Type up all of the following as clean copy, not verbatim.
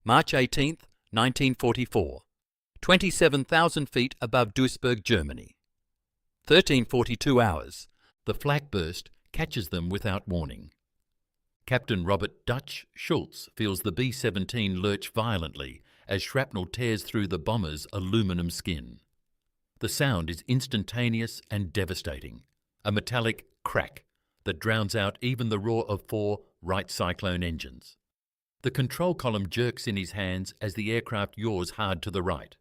March 18, 1944. 27,000 feet above Duisburg, Germany. 13:42 hours. The flak burst catches them without warning. Captain Robert Dutch Schultz feels the B-17 lurch violently as shrapnel tears through the bomber's aluminum skin. The sound is instantaneous and devastating, a metallic crack that drowns out even the roar of 4 Wright Cyclone engines. The control column jerks in his hands as the aircraft yaws hard to the right.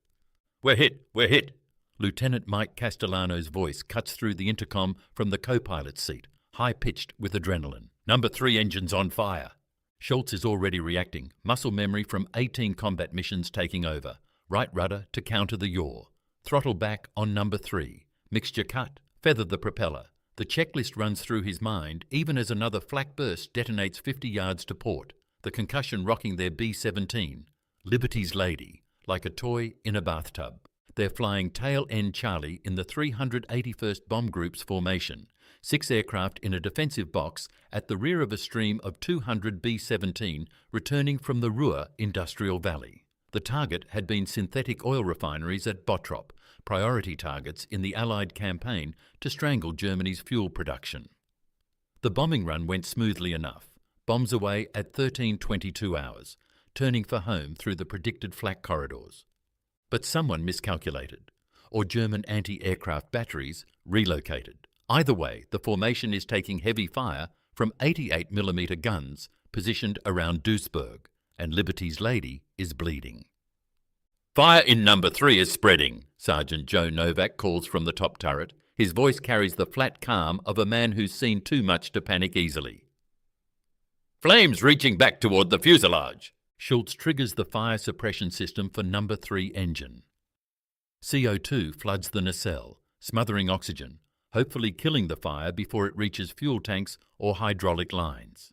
"We're hit! We're hit!" Lieutenant Mike Castellano's voice cuts through the intercom from the co-pilot's seat, high-pitched with adrenaline. "Number 3 engines on fire." Schultz is already reacting, muscle memory from 18 combat missions taking over. Right rudder to counter the yaw. Throttle back on number 3. Mixture cut. Feather the propeller. The checklist runs through his mind even as another flak burst detonates 50 yards to port, the concussion rocking their B-17, Liberty's Lady, like a toy in a bathtub. They're flying tail-end Charlie in the 381st Bomb Group's formation, 6 aircraft in a defensive box at the rear of a stream of 200 B-17 returning from the Ruhr Industrial Valley. The target had been synthetic oil refineries at Bottrop, priority targets in the Allied campaign to strangle Germany's fuel production. The bombing run went smoothly enough, bombs away at 13:22 hours, turning for home through the predicted flak corridors. But someone miscalculated, or German anti-aircraft batteries relocated. Either way, the formation is taking heavy fire from 88mm guns positioned around Duisburg, and Liberty's Lady is bleeding. "Fire in number 3 is spreading," Sergeant Joe Novak calls from the top turret. His voice carries the flat calm of a man who's seen too much to panic easily. "Flames reaching back toward the fuselage." Schultz triggers the fire suppression system for number 3 engine. CO2 floods the nacelle, smothering oxygen, hopefully killing the fire before it reaches fuel tanks or hydraulic lines.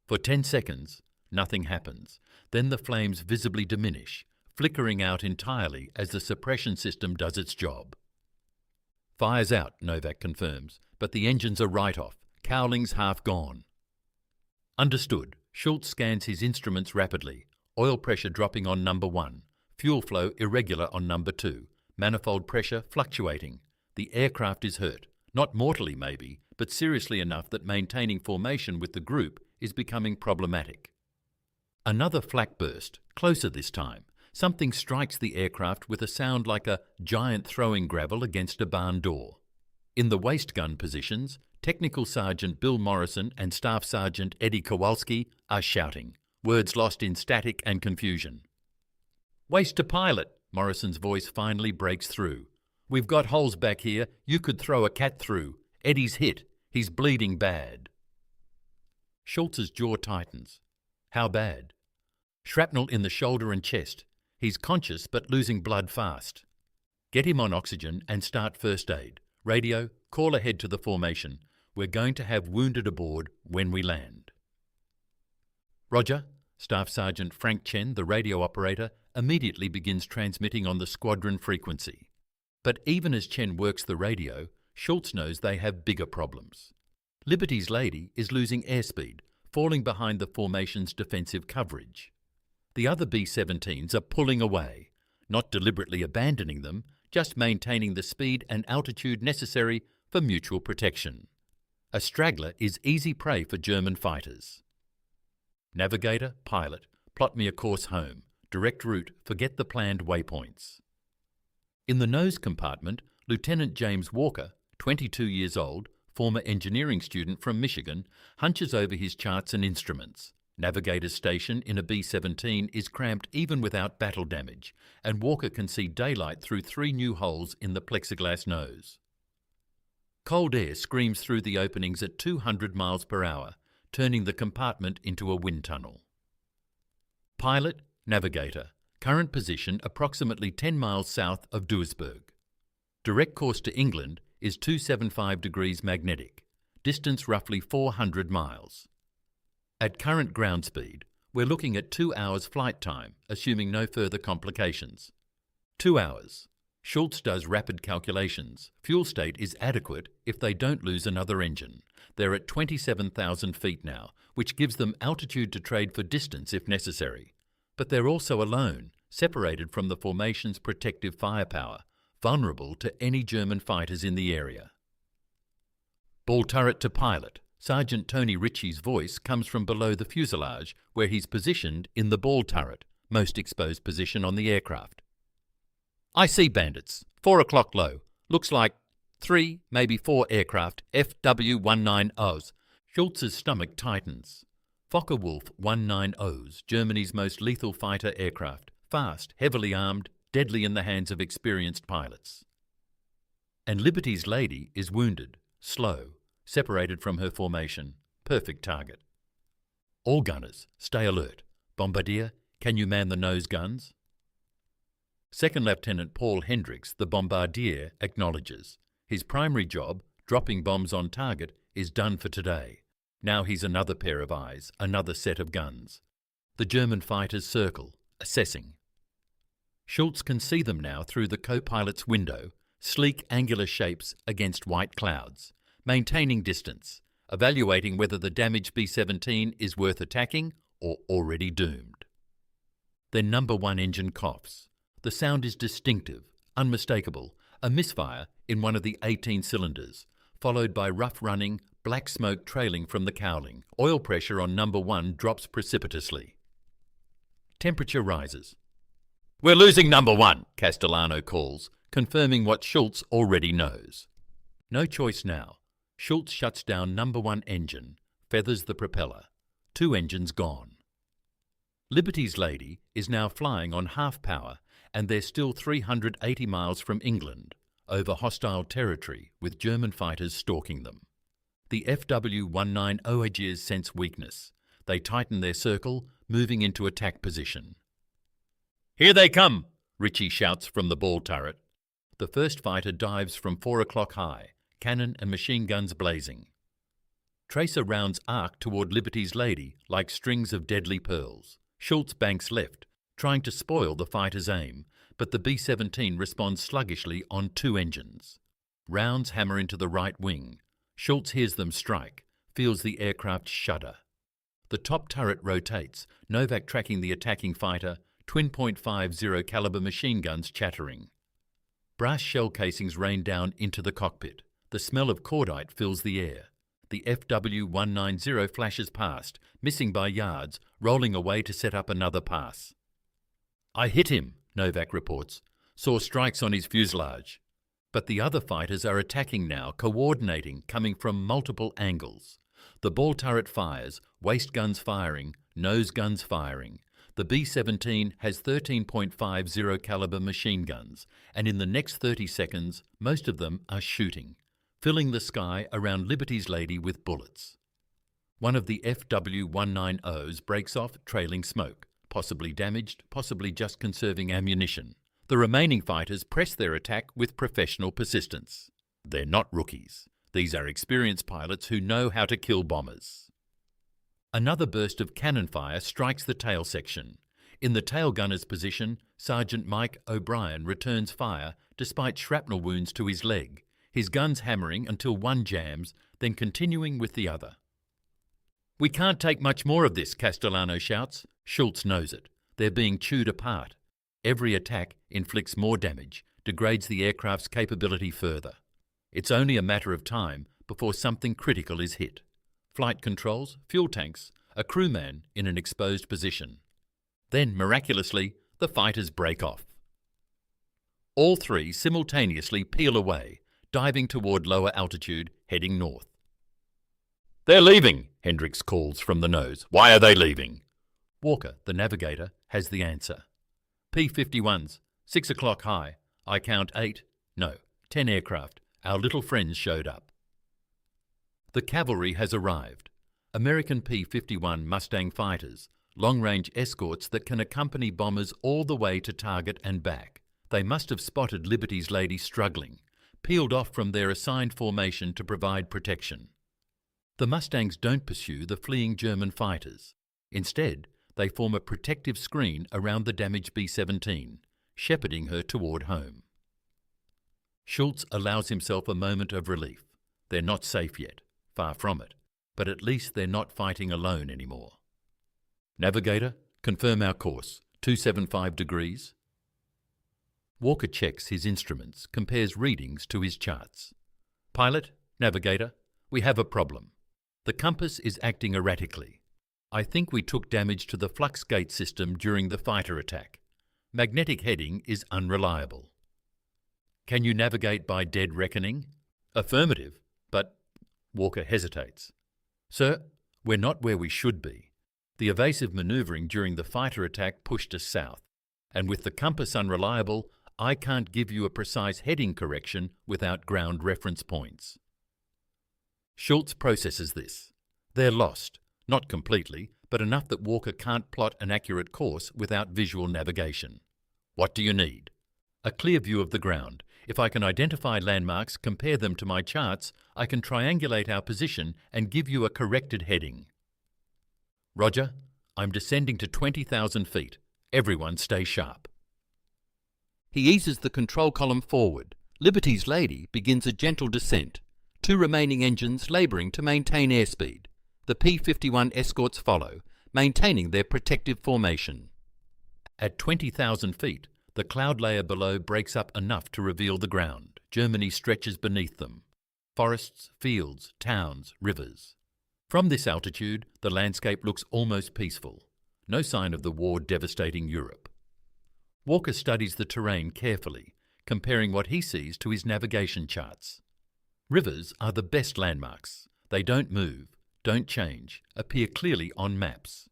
For 10 seconds, nothing happens. Then the flames visibly diminish, flickering out entirely as the suppression system does its job. "Fire's out," Novak confirms, "but the engines are right off. Cowling's half gone." "Understood." Schultz scans his instruments rapidly, oil pressure dropping on number 1, fuel flow irregular on number 2, manifold pressure fluctuating. The aircraft is hurt, not mortally maybe, but seriously enough that maintaining formation with the group is becoming problematic. Another flak burst, closer this time. Something strikes the aircraft with a sound like a giant throwing gravel against a barn door. In the waist gun positions, Technical Sergeant Bill Morrison and Staff Sergeant Eddie Kowalski are shouting, words lost in static and confusion. "Waist to pilot," Morrison's voice finally breaks through. "We've got holes back here you could throw a cat through. Eddie's hit. He's bleeding bad." Schultz's jaw tightens. How bad? Shrapnel in the shoulder and chest. He's conscious but losing blood fast. "Get him on oxygen and start first aid. Radio, call ahead to the formation. We're going to have wounded aboard when we land." "Roger." Staff Sergeant Frank Chen, the radio operator, immediately begins transmitting on the squadron frequency. But even as Chen works the radio, Schultz knows they have bigger problems. Liberty's Lady is losing airspeed, falling behind the formation's defensive coverage. The other B-17s are pulling away, not deliberately abandoning them, just maintaining the speed and altitude necessary for mutual protection. A straggler is easy prey for German fighters. "Navigator, pilot, plot me a course home. Direct route, forget the planned waypoints." In the nose compartment, Lieutenant James Walker, 22 years old, former engineering student from Michigan, hunches over his charts and instruments. Navigator's station in a B-17 is cramped even without battle damage, and Walker can see daylight through 3 new holes in the plexiglass nose. Cold air screams through the openings at 200 miles per hour, turning the compartment into a wind tunnel. Pilot, navigator, current position approximately 10 miles south of Duisburg. Direct course to England is 275 degrees magnetic, distance roughly 400 miles. At current ground speed, we're looking at 2 hours flight time, assuming no further complications. 2 hours. Schultz does rapid calculations. Fuel state is adequate if they don't lose another engine. They're at 27,000 feet now, which gives them altitude to trade for distance if necessary. But they're also alone, separated from the formation's protective firepower, vulnerable to any German fighters in the area. Ball turret to pilot. Sergeant Tony Ritchie's voice comes from below the fuselage, where he's positioned in the ball turret, most exposed position on the aircraft. I see bandits. 4 o'clock low. Looks like 3, maybe 4 aircraft, FW-190s. Schultz's stomach tightens. Focke-Wulf 190s, Germany's most lethal fighter aircraft. Fast, heavily armed, deadly in the hands of experienced pilots. And Liberty's Lady is wounded, slow, separated from her formation. Perfect target. All gunners, stay alert. Bombardier, can you man the nose guns? Second Lieutenant Paul Hendricks, the bombardier, acknowledges. His primary job, dropping bombs on target, is done for today. Now he's another pair of eyes, another set of guns. The German fighters circle, assessing. Schultz can see them now through the co-pilot's window, sleek angular shapes against white clouds, maintaining distance, evaluating whether the damaged B-17 is worth attacking or already doomed. Then number 1 engine coughs. The sound is distinctive, unmistakable, a misfire in one of the 18 cylinders, followed by rough running, black smoke trailing from the cowling. Oil pressure on number 1 drops precipitously. Temperature rises. "We're losing number 1, Castellano calls, confirming what Schultz already knows. No choice now. Schultz shuts down number 1 engine, feathers the propeller. 2 engines gone. Liberty's Lady is now flying on half power, and they're still 380 miles from England, over hostile territory with German fighters stalking them. The FW-190s sense weakness. They tighten their circle, moving into attack position. "Here they come!" Ritchie shouts from the ball turret. The first fighter dives from 4 o'clock high, cannon and machine guns blazing. Tracer rounds arc toward Liberty's Lady like strings of deadly pearls. Schultz banks left, trying to spoil the fighter's aim, but the B-17 responds sluggishly on 2 engines. Rounds hammer into the right wing. Schultz hears them strike, feels the aircraft shudder. The top turret rotates, Novak tracking the attacking fighter, twin .50 caliber machine guns chattering. Brass shell casings rain down into the cockpit. The smell of cordite fills the air. The FW-190 flashes past, missing by yards, rolling away to set up another pass. "I hit him," Novak reports. "Saw strikes on his fuselage." But the other fighters are attacking now, coordinating, coming from multiple angles. The ball turret fires, waist guns firing, nose guns firing. The B-17 has 13.50 caliber machine guns, and in the next 30 seconds, most of them are shooting, filling the sky around Liberty's Lady with bullets. One of the FW-190s breaks off, trailing smoke, possibly damaged, possibly just conserving ammunition. The remaining fighters press their attack with professional persistence. They're not rookies. These are experienced pilots who know how to kill bombers. Another burst of cannon fire strikes the tail section. In the tail gunner's position, Sergeant Mike O'Brien returns fire despite shrapnel wounds to his leg, his guns hammering until one jams, then continuing with the other. "We can't take much more of this," Castellano shouts. Schultz knows it. They're being chewed apart. Every attack inflicts more damage, degrades the aircraft's capability further. It's only a matter of time before something critical is hit. Flight controls, fuel tanks, a crewman in an exposed position. Then, miraculously, the fighters break off. All 3 simultaneously peel away, diving toward lower altitude, heading north. "They're leaving," Hendricks calls from the nose. "Why are they leaving?" Walker, the navigator, has the answer. P-51s, 6 o'clock high. I count 8, no, 10 aircraft. Our little friends showed up. The cavalry has arrived. American P-51 Mustang fighters, long-range escorts that can accompany bombers all the way to target and back. They must have spotted Liberty's Lady struggling, peeled off from their assigned formation to provide protection. The Mustangs don't pursue the fleeing German fighters. Instead, they form a protective screen around the damaged B-17, shepherding her toward home. Schultz allows himself a moment of relief. They're not safe yet, far from it, but at least they're not fighting alone anymore. "Navigator, confirm our course. 275 degrees. Walker checks his instruments, compares readings to his charts. Pilot, navigator, we have a problem. The compass is acting erratically. I think we took damage to the flux gate system during the fighter attack. Magnetic heading is unreliable. Can you navigate by dead reckoning? Affirmative, but Walker hesitates. Sir, we're not where we should be. The evasive manoeuvring during the fighter attack pushed us south, and with the compass unreliable, I can't give you a precise heading correction without ground reference points. Schultz processes this. They're lost, not completely, but enough that Walker can't plot an accurate course without visual navigation. What do you need? A clear view of the ground. If I can identify landmarks, compare them to my charts, I can triangulate our position and give you a corrected heading. Roger, I'm descending to 20,000 feet. Everyone stay sharp. He eases the control column forward. Liberty's Lady begins a gentle descent. Two remaining engines labouring to maintain airspeed. The P-51 escorts follow, maintaining their protective formation. At 20,000 feet, the cloud layer below breaks up enough to reveal the ground. Germany stretches beneath them. Forests, fields, towns, rivers. From this altitude, the landscape looks almost peaceful. No sign of the war devastating Europe. Walker studies the terrain carefully, comparing what he sees to his navigation charts. Rivers are the best landmarks. They don't move, don't change, appear clearly on maps.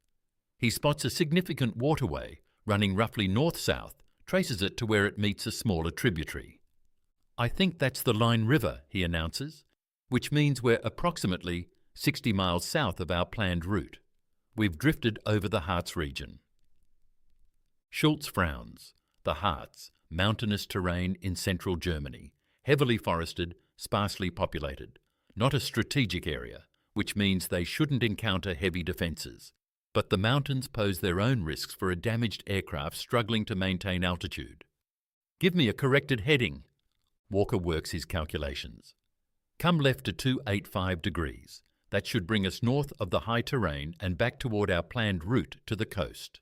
He spots a significant waterway running roughly north-south, traces it to where it meets a smaller tributary. I think that's the Line River, he announces, which means we're approximately 60 miles south of our planned route. We've drifted over the Harz region. Schultz frowns. The Harz, mountainous terrain in central Germany, heavily forested, sparsely populated. Not a strategic area, which means they shouldn't encounter heavy defences. But the mountains pose their own risks for a damaged aircraft struggling to maintain altitude. Give me a corrected heading. Walker works his calculations. Come left to 285 degrees. That should bring us north of the high terrain and back toward our planned route to the coast.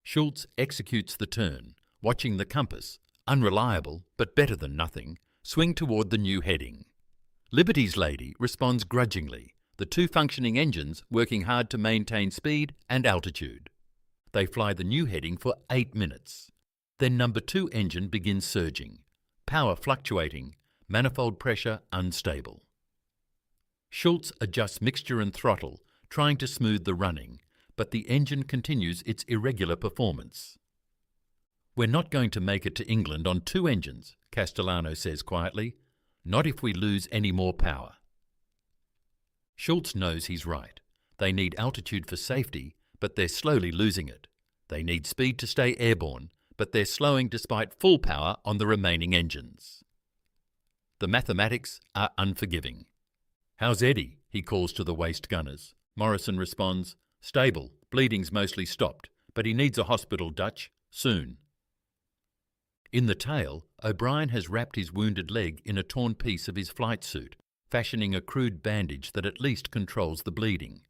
Schultz executes the turn, watching the compass, unreliable but better than nothing, swing toward the new heading. Liberty's Lady responds grudgingly, the two functioning engines working hard to maintain speed and altitude. They fly the new heading for 8 minutes. Then number 2 engine begins surging, power fluctuating, manifold pressure unstable. Schultz adjusts mixture and throttle, trying to smooth the running, but the engine continues its irregular performance. We're not going to make it to England on 2 engines, Castellano says quietly. Not if we lose any more power. Schultz knows he's right. They need altitude for safety, but they're slowly losing it. They need speed to stay airborne, but they're slowing despite full power on the remaining engines. The mathematics are unforgiving. How's Eddie? He calls to the waist gunners. Morrison responds, stable, bleeding's mostly stopped, but he needs a hospital, Dutch, soon. In the tail, O'Brien has wrapped his wounded leg in a torn piece of his flight suit, fashioning a crude bandage that at least controls the bleeding.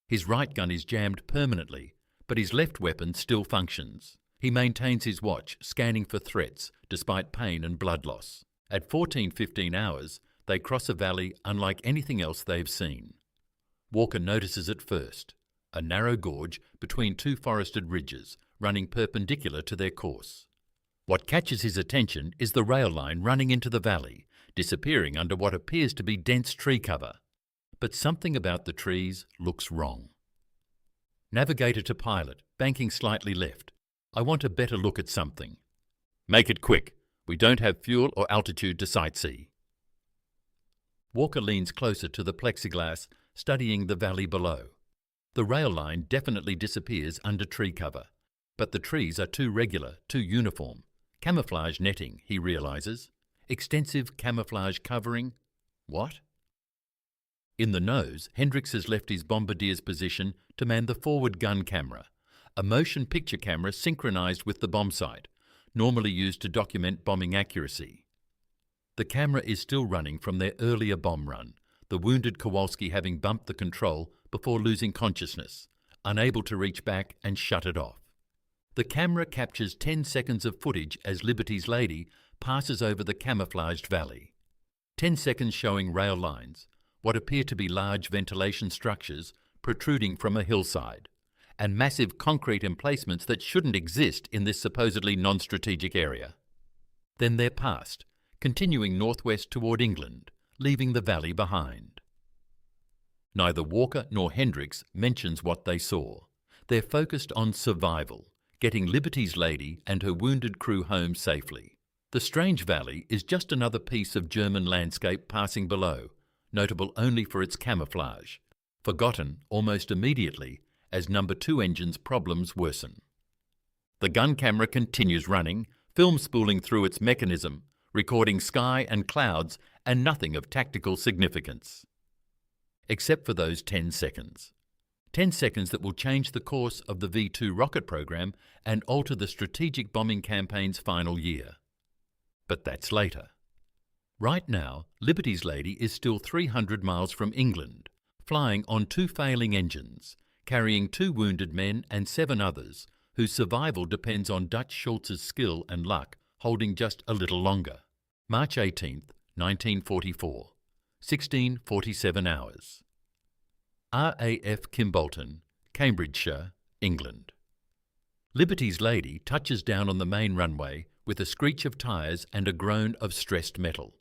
His right gun is jammed permanently, but his left weapon still functions. He maintains his watch, scanning for threats, despite pain and blood loss. At 14:15 hours, they cross a valley unlike anything else they've seen. Walker notices it first, a narrow gorge between 2 forested ridges, running perpendicular to their course. What catches his attention is the rail line running into the valley, disappearing under what appears to be dense tree cover. But something about the trees looks wrong. Navigator to pilot, banking slightly left. I want a better look at something. Make it quick. We don't have fuel or altitude to sightsee. Walker leans closer to the plexiglass, studying the valley below. The rail line definitely disappears under tree cover, but the trees are too regular, too uniform. Camouflage netting, he realizes. Extensive camouflage covering. What? In the nose, Hendricks has left his bombardier's position to man the forward gun camera, a motion picture camera synchronized with the bomb sight, normally used to document bombing accuracy. The camera is still running from their earlier bomb run, the wounded Kowalski having bumped the control before losing consciousness, unable to reach back and shut it off. The camera captures 10 seconds of footage as Liberty's Lady passes over the camouflaged valley. 10 seconds showing rail lines, what appear to be large ventilation structures protruding from a hillside, and massive concrete emplacements that shouldn't exist in this supposedly non-strategic area. Then they're past, continuing northwest toward England, leaving the valley behind. Neither Walker nor Hendricks mentions what they saw. They're focused on survival, getting Liberty's Lady and her wounded crew home safely. The strange valley is just another piece of German landscape passing below, notable only for its camouflage, forgotten almost immediately as No. 2 engine's problems worsen. The gun camera continues running, film spooling through its mechanism, recording sky and clouds and nothing of tactical significance. Except for those 10 seconds. 10 seconds that will change the course of the V2 rocket program and alter the strategic bombing campaign's final year. But that's later. Right now, Liberty's Lady is still 300 miles from England, flying on 2 failing engines, carrying 2 wounded men and 7 others, whose survival depends on Dutch Schultz's skill and luck holding just a little longer. March 18th, 1944, 16:47 hours. RAF Kimbolton, Cambridgeshire, England. Liberty's Lady touches down on the main runway with a screech of tyres and a groan of stressed metal.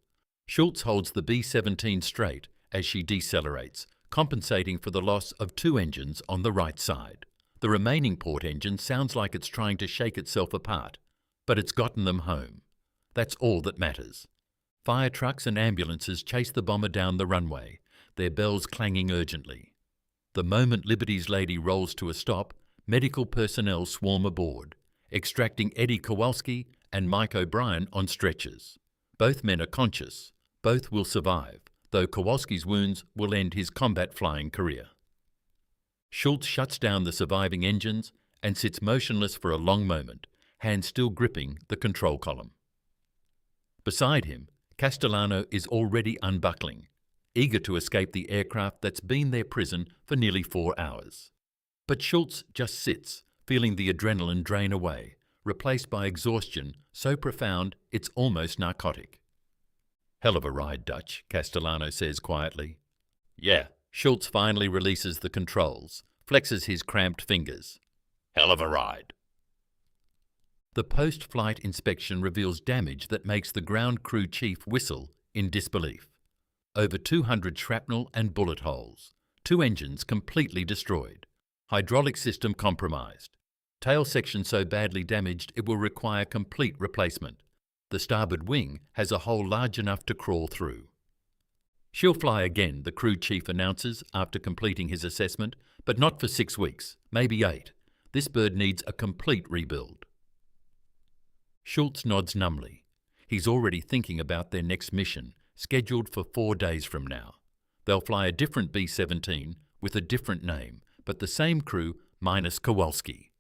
Schultz holds the B-17 straight as she decelerates, compensating for the loss of 2 engines on the right side. The remaining port engine sounds like it's trying to shake itself apart, but it's gotten them home. That's all that matters. Fire trucks and ambulances chase the bomber down the runway, their bells clanging urgently. The moment Liberty's Lady rolls to a stop, medical personnel swarm aboard, extracting Eddie Kowalski and Mike O'Brien on stretchers. Both men are conscious. Both will survive, though Kowalski's wounds will end his combat flying career. Schultz shuts down the surviving engines and sits motionless for a long moment, hands still gripping the control column. Beside him, Castellano is already unbuckling, eager to escape the aircraft that's been their prison for nearly 4 hours. But Schultz just sits, feeling the adrenaline drain away, replaced by exhaustion so profound it's almost narcotic. "Hell of a ride, Dutch," Castellano says quietly. "Yeah." Schultz finally releases the controls, flexes his cramped fingers. "Hell of a ride." The post-flight inspection reveals damage that makes the ground crew chief whistle in disbelief. Over 200 shrapnel and bullet holes, 2 engines completely destroyed, hydraulic system compromised, tail section so badly damaged it will require complete replacement. The starboard wing has a hole large enough to crawl through. "She'll fly again," the crew chief announces after completing his assessment, "but not for 6 weeks, maybe 8. This bird needs a complete rebuild." Schultz nods numbly. He's already thinking about their next mission, scheduled for 4 days from now. They'll fly a different B-17 with a different name, but the same crew minus Kowalski.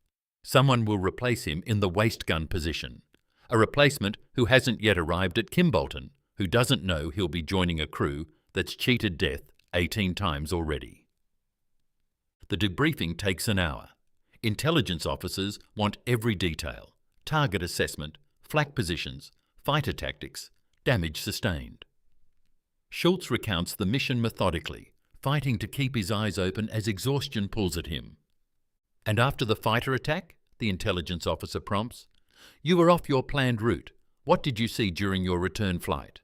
Someone will replace him in the waist gun position. A replacement who hasn't yet arrived at Kimbolton, who doesn't know he'll be joining a crew that's cheated death 18 times already. The debriefing takes an hour. Intelligence officers want every detail: target assessment, flak positions, fighter tactics, damage sustained. Schultz recounts the mission methodically, fighting to keep his eyes open as exhaustion pulls at him. "And after the fighter attack?" the intelligence officer prompts. "You were off your planned route. What did you see during your return flight?"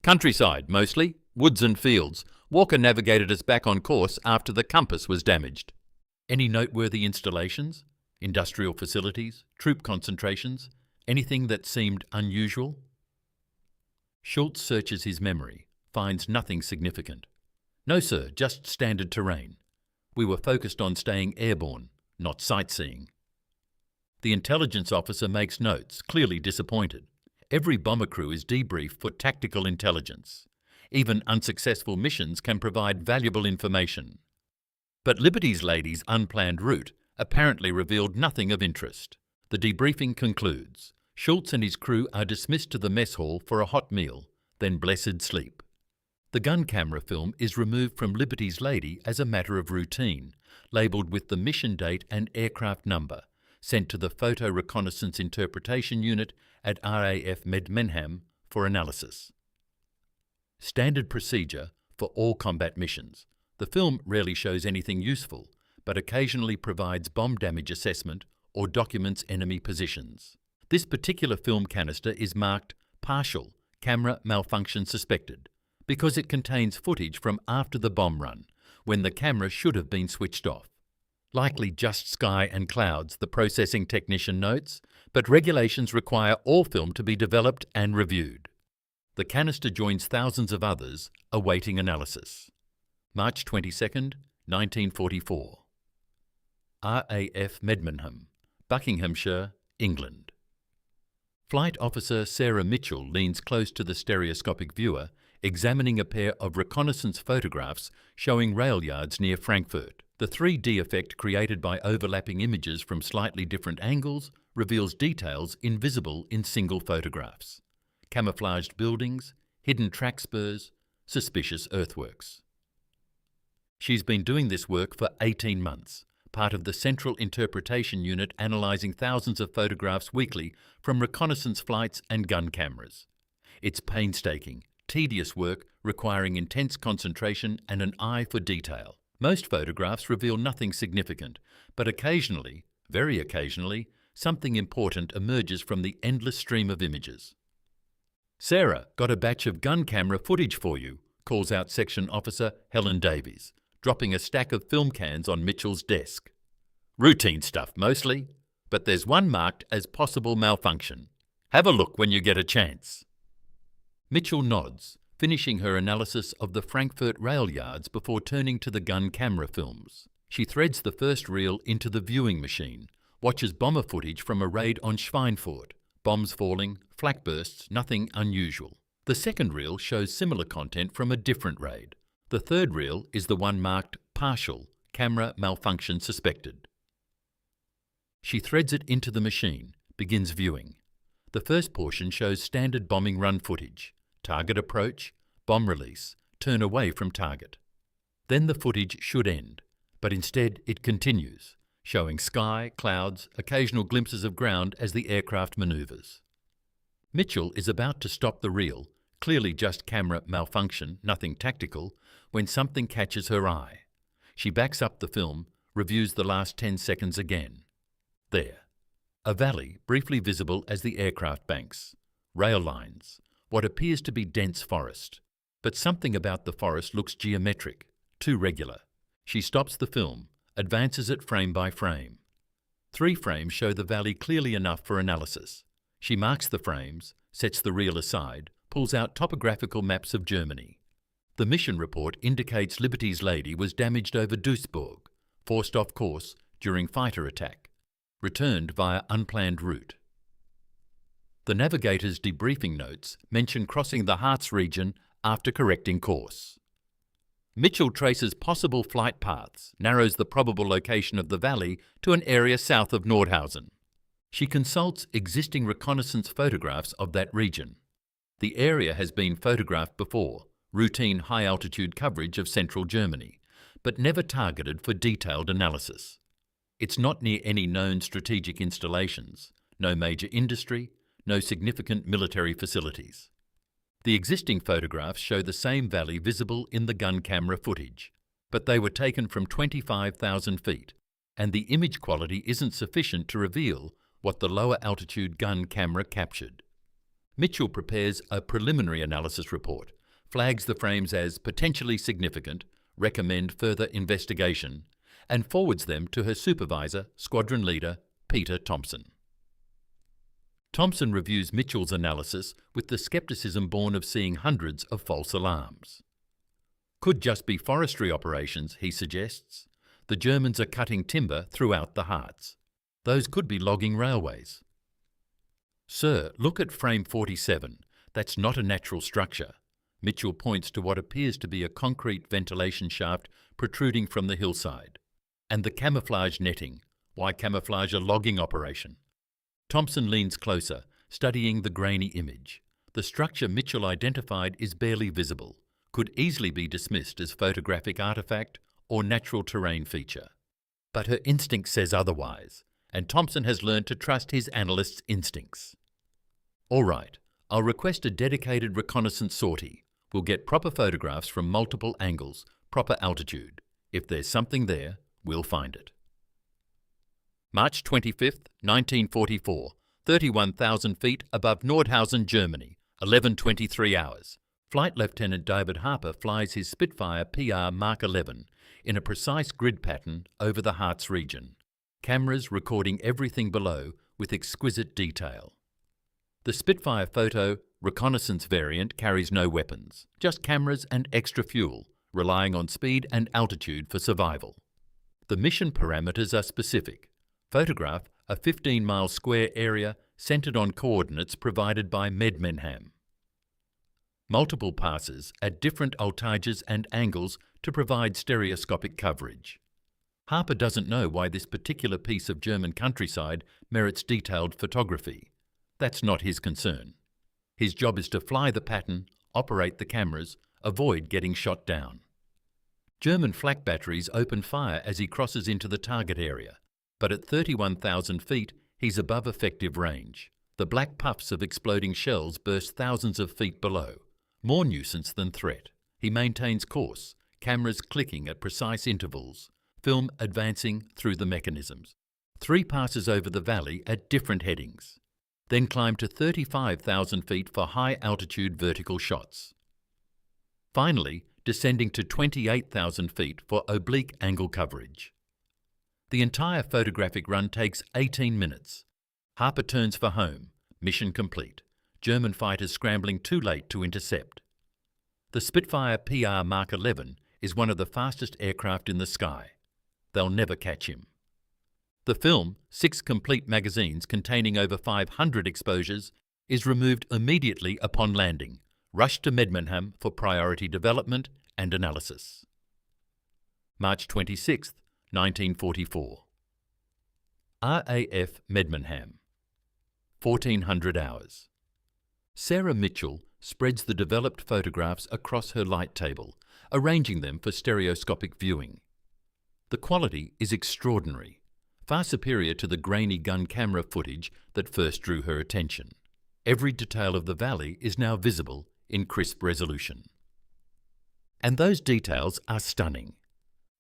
"Countryside, mostly. Woods and fields. Walker navigated us back on course after the compass was damaged." "Any noteworthy installations? Industrial facilities? Troop concentrations? Anything that seemed unusual?" Schultz searches his memory, finds nothing significant. "No, sir, just standard terrain. We were focused on staying airborne, not sightseeing." The intelligence officer makes notes, clearly disappointed. Every bomber crew is debriefed for tactical intelligence. Even unsuccessful missions can provide valuable information. But Liberty's Lady's unplanned route apparently revealed nothing of interest. The debriefing concludes. Schultz and his crew are dismissed to the mess hall for a hot meal, then blessed sleep. The gun camera film is removed from Liberty's Lady as a matter of routine, labelled with the mission date and aircraft number, sent to the Photo Reconnaissance Interpretation Unit at RAF Medmenham for analysis. Standard procedure for all combat missions. The film rarely shows anything useful, but occasionally provides bomb damage assessment or documents enemy positions. This particular film canister is marked partial, camera malfunction suspected, because it contains footage from after the bomb run, when the camera should have been switched off. Likely just sky and clouds, the processing technician notes, but regulations require all film to be developed and reviewed. The canister joins thousands of others awaiting analysis. March 22, 1944. RAF Medmenham, Buckinghamshire, England. Flight Officer Sarah Mitchell leans close to the stereoscopic viewer, examining a pair of reconnaissance photographs showing rail yards near Frankfurt. The 3D effect created by overlapping images from slightly different angles reveals details invisible in single photographs. Camouflaged buildings, hidden track spurs, suspicious earthworks. She's been doing this work for 18 months, part of the Central Interpretation Unit analysing thousands of photographs weekly from reconnaissance flights and gun cameras. It's painstaking, tedious work requiring intense concentration and an eye for detail. Most photographs reveal nothing significant, but occasionally, very occasionally, something important emerges from the endless stream of images. "Sarah, got a batch of gun camera footage for you," calls out Section Officer Helen Davies, dropping a stack of film cans on Mitchell's desk. "Routine stuff mostly, but there's one marked as possible malfunction. Have a look when you get a chance." Mitchell nods, finishing her analysis of the Frankfurt rail yards before turning to the gun camera films. She threads the first reel into the viewing machine, watches bomber footage from a raid on Schweinfurt. Bombs falling, flak bursts, nothing unusual. The second reel shows similar content from a different raid. The third reel is the one marked partial, camera malfunction suspected. She threads it into the machine, begins viewing. The first portion shows standard bombing run footage. Target approach, bomb release, turn away from target. Then the footage should end, but instead it continues, showing sky, clouds, occasional glimpses of ground as the aircraft manoeuvres. Mitchell is about to stop the reel, clearly just camera malfunction, nothing tactical, when something catches her eye. She backs up the film, reviews the last 10 seconds again. There. A valley briefly visible as the aircraft banks. Rail lines. What appears to be dense forest. But something about the forest looks geometric, too regular. She stops the film, advances it frame by frame. 3 frames show the valley clearly enough for analysis. She marks the frames, sets the reel aside, pulls out topographical maps of Germany. The mission report indicates Liberty's Lady was damaged over Duisburg, forced off course during fighter attack, returned via unplanned route. The navigator's debriefing notes mention crossing the Harz region after correcting course. Mitchell traces possible flight paths, narrows the probable location of the valley to an area south of Nordhausen. She consults existing reconnaissance photographs of that region. The area has been photographed before, routine high-altitude coverage of central Germany, but never targeted for detailed analysis. It's not near any known strategic installations, no major industry, no significant military facilities. The existing photographs show the same valley visible in the gun camera footage, but they were taken from 25,000 feet, and the image quality isn't sufficient to reveal what the lower altitude gun camera captured. Mitchell prepares a preliminary analysis report, flags the frames as potentially significant, recommend further investigation, and forwards them to her supervisor, squadron leader, Peter Thompson. Thompson reviews Mitchell's analysis with the skepticism born of seeing hundreds of false alarms. Could just be forestry operations, he suggests. The Germans are cutting timber throughout the Harz. Those could be logging railways. "Sir, look at frame 47. That's not a natural structure." Mitchell points to what appears to be a concrete ventilation shaft protruding from the hillside. "And the camouflage netting. Why camouflage a logging operation?" Thompson leans closer, studying the grainy image. The structure Mitchell identified is barely visible, could easily be dismissed as photographic artifact or natural terrain feature. But her instinct says otherwise. and Thompson has learned to trust his analyst's instincts. All right, I'll request a dedicated reconnaissance sortie. We'll get proper photographs from multiple angles, proper altitude. If there's something there, we'll find it. March 25th, 1944, 31,000 feet above Nordhausen, Germany, 11:23 hours. Flight Lieutenant David Harper flies his Spitfire PR Mark 11 in a precise grid pattern over the Harz region. Cameras recording everything below with exquisite detail. The Spitfire photo reconnaissance variant carries no weapons, just cameras and extra fuel, relying on speed and altitude for survival. The mission parameters are specific. Photograph a 15-mile square area centered on coordinates provided by Medmenham. Multiple passes at different altages and angles to provide stereoscopic coverage. Harper doesn't know why this particular piece of German countryside merits detailed photography. That's not his concern. His job is to fly the pattern, operate the cameras, avoid getting shot down. German flak batteries open fire as he crosses into the target area, but at 31,000 feet, he's above effective range. The black puffs of exploding shells burst thousands of feet below. More nuisance than threat. He maintains course, cameras clicking at precise intervals, film advancing through the mechanisms. 3 passes over the valley at different headings. Then climb to 35,000 feet for high-altitude vertical shots. Finally, descending to 28,000 feet for oblique angle coverage. The entire photographic run takes 18 minutes. Harper turns for home. Mission complete. German fighters scrambling too late to intercept. The Spitfire PR Mark 11 is one of the fastest aircraft in the sky. They'll never catch him. The film, 6 complete magazines containing over 500 exposures, is removed immediately upon landing, rushed to Medmenham for priority development and analysis. March 26, 1944. RAF Medmenham. 1400 hours. Sarah Mitchell spreads the developed photographs across her light table, arranging them for stereoscopic viewing. The quality is extraordinary, far superior to the grainy gun camera footage that first drew her attention. Every detail of the valley is now visible in crisp resolution. And those details are stunning.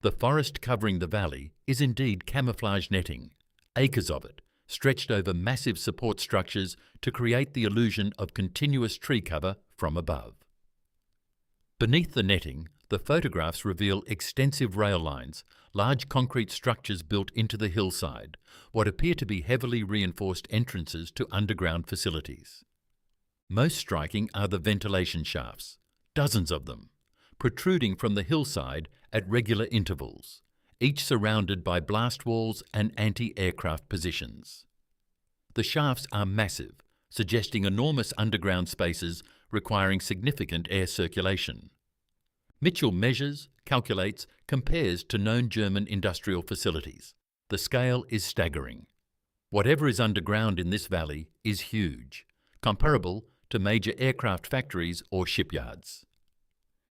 The forest covering the valley is indeed camouflage netting, acres of it, stretched over massive support structures to create the illusion of continuous tree cover from above. Beneath the netting, the photographs reveal extensive rail lines, large concrete structures built into the hillside, what appear to be heavily reinforced entrances to underground facilities. Most striking are the ventilation shafts, dozens of them, protruding from the hillside at regular intervals, each surrounded by blast walls and anti-aircraft positions. The shafts are massive, suggesting enormous underground spaces requiring significant air circulation. Mitchell measures, calculates, compares to known German industrial facilities. The scale is staggering. Whatever is underground in this valley is huge, comparable to major aircraft factories or shipyards.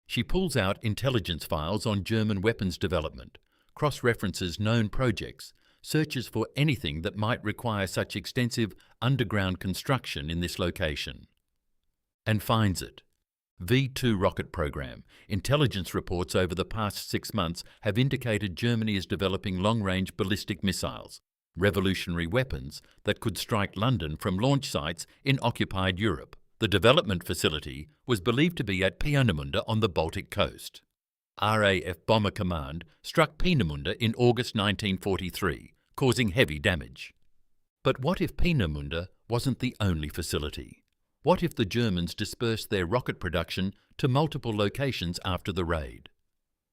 She pulls out intelligence files on German weapons development, cross-references known projects, searches for anything that might require such extensive underground construction in this location. And finds it. V2 rocket program. Intelligence reports over the past 6 months have indicated Germany is developing long-range ballistic missiles, revolutionary weapons that could strike London from launch sites in occupied Europe. The development facility was believed to be at Peenemünde on the Baltic coast. RAF Bomber Command struck Peenemünde in August 1943, causing heavy damage. But what if Peenemünde wasn't the only facility? What if the Germans dispersed their rocket production to multiple locations after the raid?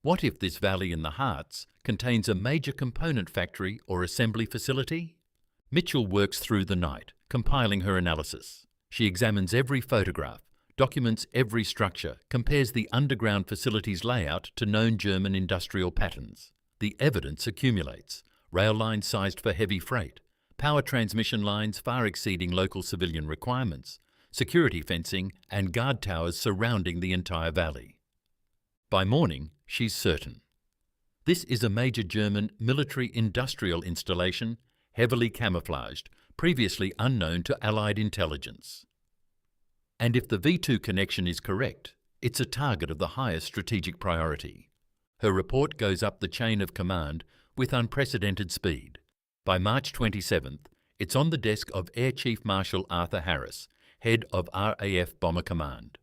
What if this valley in the Harz contains a major component factory or assembly facility? Mitchell works through the night, compiling her analysis. She examines every photograph, documents every structure, compares the underground facility's layout to known German industrial patterns. The evidence accumulates. Rail lines sized for heavy freight, power transmission lines far exceeding local civilian requirements, security fencing and guard towers surrounding the entire valley. By morning, she's certain. This is a major German military-industrial installation heavily camouflaged, previously unknown to Allied intelligence. And if the V2 connection is correct, it's a target of the highest strategic priority. Her report goes up the chain of command with unprecedented speed. By March 27th, it's on the desk of Air Chief Marshal Arthur Harris, head of RAF Bomber Command.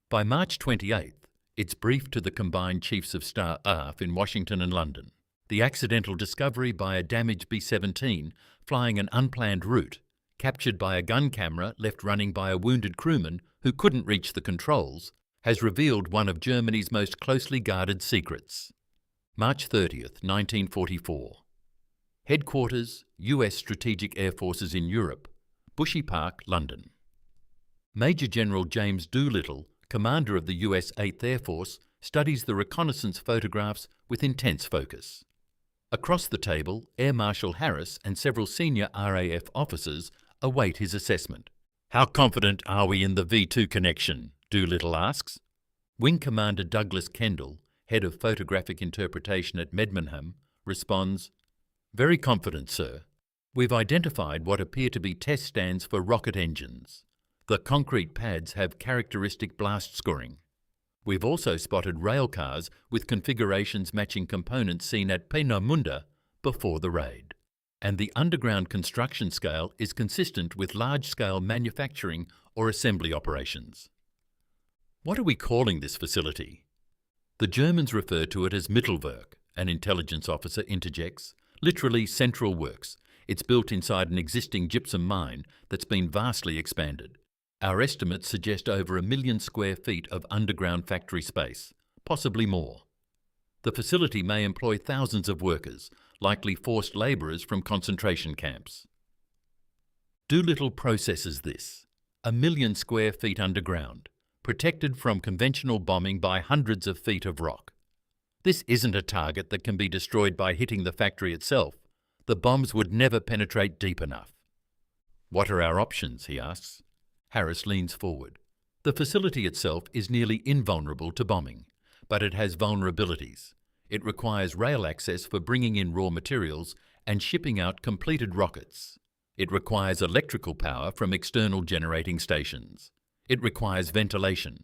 By March 28th, it's briefed to the combined Chiefs of Staff in Washington and London. The accidental discovery by a damaged B-17 flying an unplanned route, captured by a gun camera left running by a wounded crewman who couldn't reach the controls, has revealed one of Germany's most closely guarded secrets. March 30th, 1944. Headquarters, US Strategic Air Forces in Europe, Bushy Park, London. Major General James Doolittle, commander of the US 8th Air Force, studies the reconnaissance photographs with intense focus. Across the table, Air Marshal Harris and several senior RAF officers await his assessment. "How confident are we in the V2 connection?" Doolittle asks. Wing Commander Douglas Kendall, head of photographic interpretation at Medmenham, responds, "Very confident, sir. We've identified what appear to be test stands for rocket engines. The concrete pads have characteristic blast scoring. We've also spotted rail cars with configurations matching components seen at Peenemünde before the raid. And the underground construction scale is consistent with large-scale manufacturing or assembly operations." What are we calling this facility? The Germans refer to it as Mittelwerk, an intelligence officer interjects, literally central works. It's built inside an existing gypsum mine that's been vastly expanded. Our estimates suggest over 1 million square feet of underground factory space, possibly more. The facility may employ thousands of workers, likely forced labourers from concentration camps. Doolittle processes this: 1 million square feet underground, protected from conventional bombing by hundreds of feet of rock. This isn't a target that can be destroyed by hitting the factory itself. The bombs would never penetrate deep enough. "What are our options?" he asks. Harris leans forward. The facility itself is nearly invulnerable to bombing, but it has vulnerabilities. It requires rail access for bringing in raw materials and shipping out completed rockets. It requires electrical power from external generating stations. It requires ventilation.